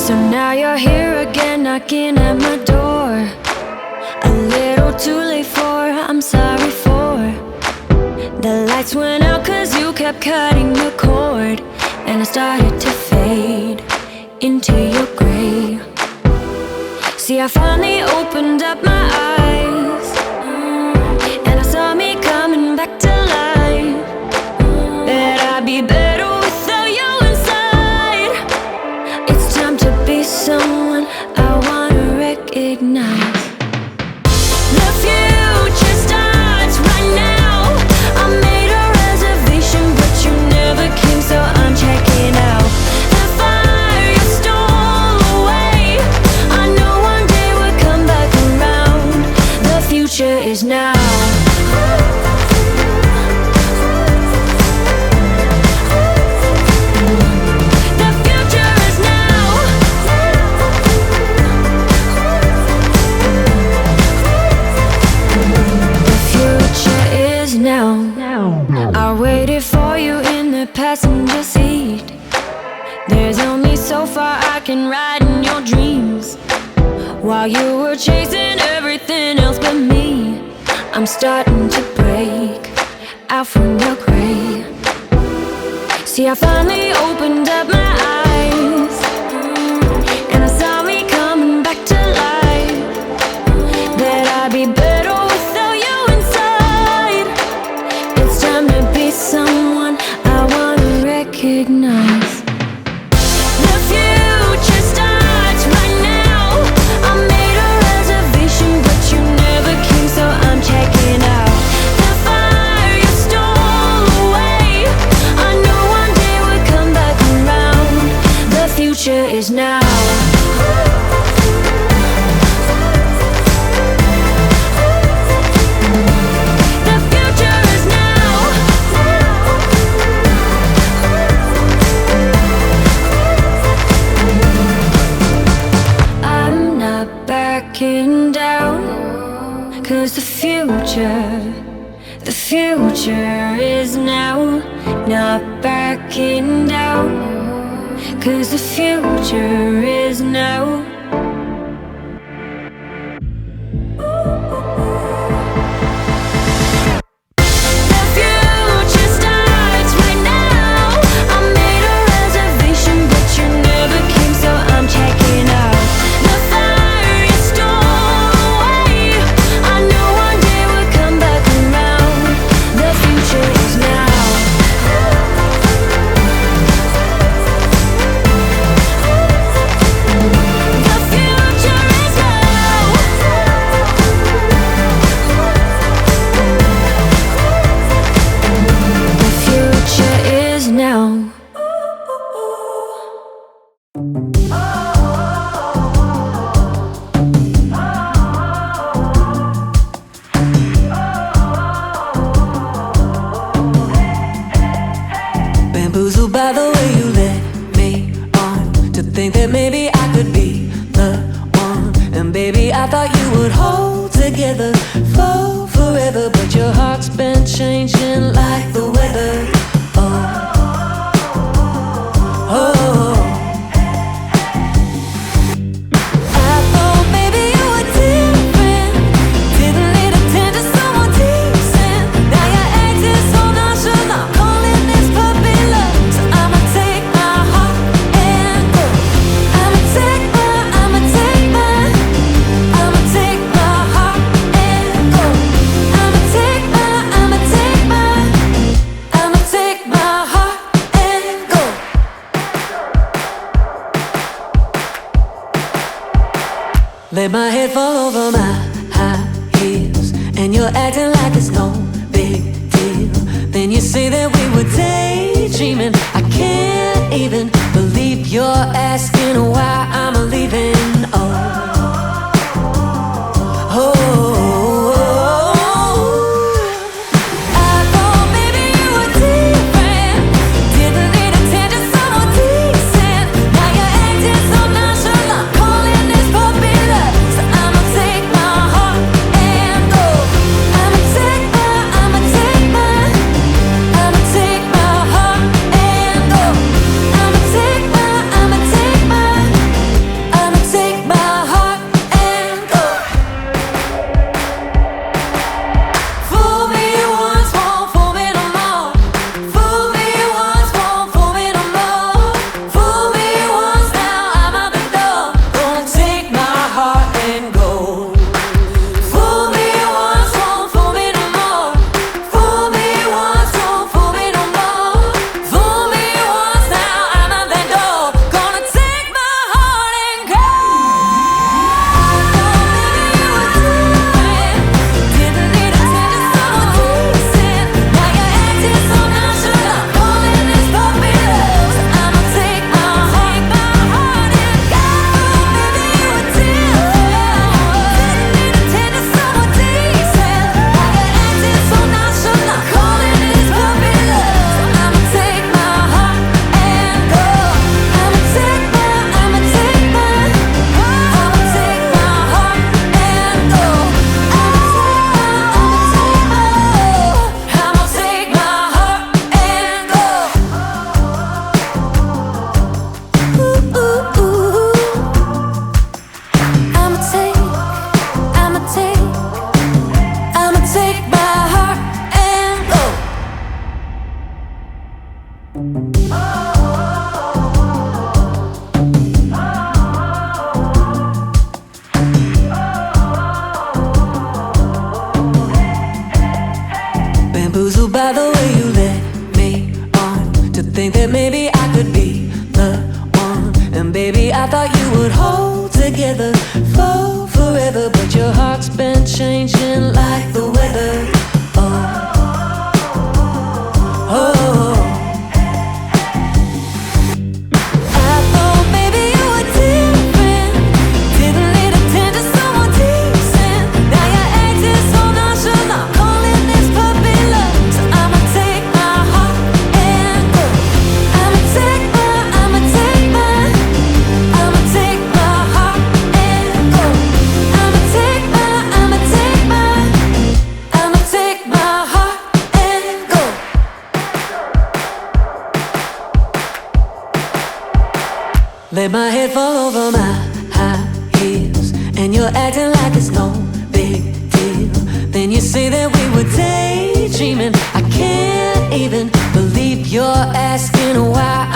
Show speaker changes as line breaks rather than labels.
So now you're here again, knocking at my door. A little too late for, I'm sorry for. The lights went out cause you kept cutting the cord, and I started to fade into your gray. See, I finally opened up my eyes, and I saw me coming back to life. That I'd be better without you inside. It's time to be someone I wanna recognize. The future starts right now. I made a reservation, but you never came, so I'm checking out. The fire you stole away, I know one day we'll come back around. The future is now. I waited for you in the passenger seat. There's only so far I can ride in your dreams. While you were chasing everything else but me, I'm starting to break out from your gray. See, I finally opened up my eyes, and I saw me coming back to life. That I'd be better without you inside. It's time to be someone I wanna recognize. The future starts right now. I made a reservation, but you never came, so I'm checking out. The fire you stole away, I know one day we'll come back around. The future is now. Down, cause the future is now. Not backing down, cause the future is now.
Bamboozled by the way you led me on, to think that maybe I could be the one. And baby, I thought you would hold together, flow forever, but your heart's been changing like the weather. Oh, oh. I thought maybe you were different, didn't need attention to someone decent. Now you're acting so nonchalant, calling this puppy love. So I'ma take my heart and go. I'ma take my heart and go. I'ma take my heart and go. Let my head fall over my high heels, and you're acting like it's no big deal. Then you say that we were daydreaming. I can't even believe you're asking why I'm leaving. I thought maybe you were different, didn't need attention, someone decent. Now you're acting so nonchalant, calling this puppy love. So I'ma take my heart and go. I'ma take my heart and go. I'ma take my Let my head fall over my high heels, and you're acting like it's no big deal. Then you say that we were daydreaming. I can't even believe you're asking why